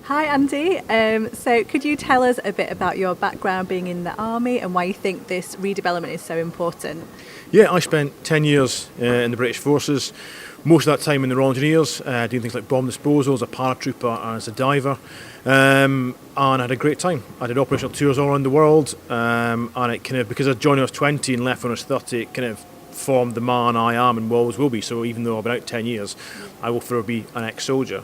Hi Andy, so could you tell us a bit about your background being in the army and why you think this redevelopment is so important? Yeah, I spent 10 years in the British Forces, most of that time in the Royal Engineers, doing things like bomb disposal as a paratrooper and as a diver, and I had a great time. I did operational tours all around the world, and it kind of, because I joined when I was 20 and left when I was 30, it kind of formed the man I am and always will be. So even though I've been out 10 years, I will forever be an ex-soldier.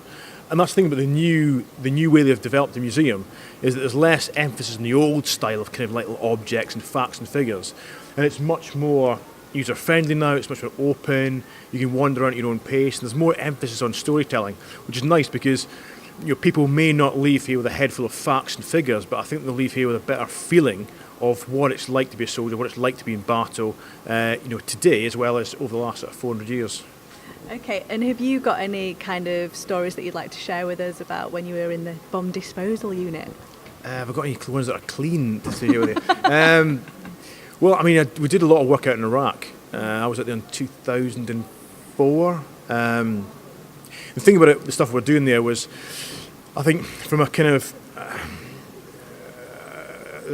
And that's the thing about the new way they've developed the museum is that there's less emphasis on the old style of kind of like little objects and facts and figures, and it's much more user friendly now. It's much more open. You can wander around at your own pace, and there's more emphasis on storytelling, which is nice because people may not leave here with a head full of facts and figures, but I think they'll leave here with a better feeling of what it's like to be a soldier, what it's like to be in battle, today as well as over the last 400 years. Okay, and have you got any kind of stories that you'd like to share with us about when you were in the bomb disposal unit? Have I got any ones that are clean to share with you? Well, I mean, we did a lot of work out in Iraq. I was out there in 2004. The thing about it, the stuff we're doing there was, I think, from a kind of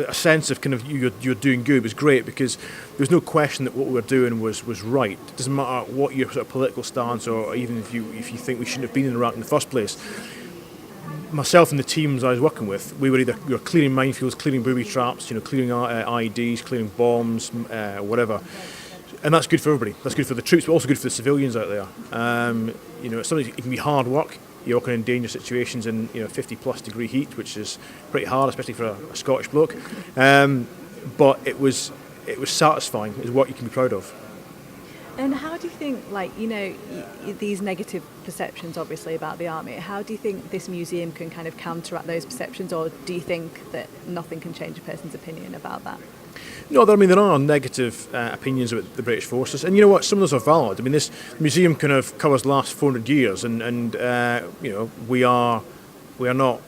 a sense of kind of you're doing good was great because there's no question that what we were doing was right. It doesn't matter what your sort of political stance or even if you think we shouldn't have been in Iraq in the first place. Myself and the teams I was working with, we were clearing minefields, clearing booby traps, clearing IEDs, clearing bombs, whatever. And that's good for everybody. That's good for the troops, but also good for the civilians out there. It's something, it can be hard work. You're working in dangerous situations in 50 plus degree heat, which is pretty hard, especially for a Scottish bloke. But it was satisfying. It's what you can be proud of. And how do you think, these negative perceptions, obviously, about the army, how do you think this museum can kind of counteract those perceptions, or do you think that nothing can change a person's opinion about that? No, there are negative opinions about the British Forces, and you know what? Some of those are valid. I mean, this museum kind of covers the last 400 years, and we are not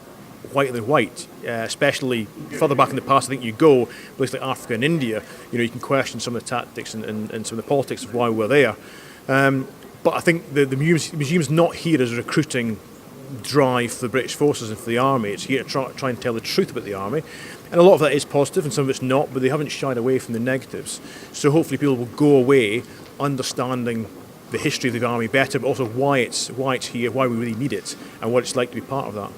whiter than white, especially further back in the past. I think you go places like Africa and India, you can question some of the tactics and some of the politics of why we're there. But I think the museum's not here as a recruiting drive for the British Forces and for the army. It's here to try and tell the truth about the army, and a lot of that is positive and some of it's not, but they haven't shied away from the negatives. So hopefully people will go away understanding the history of the army better, but also why it's here, why we really need it, and what it's like to be part of that.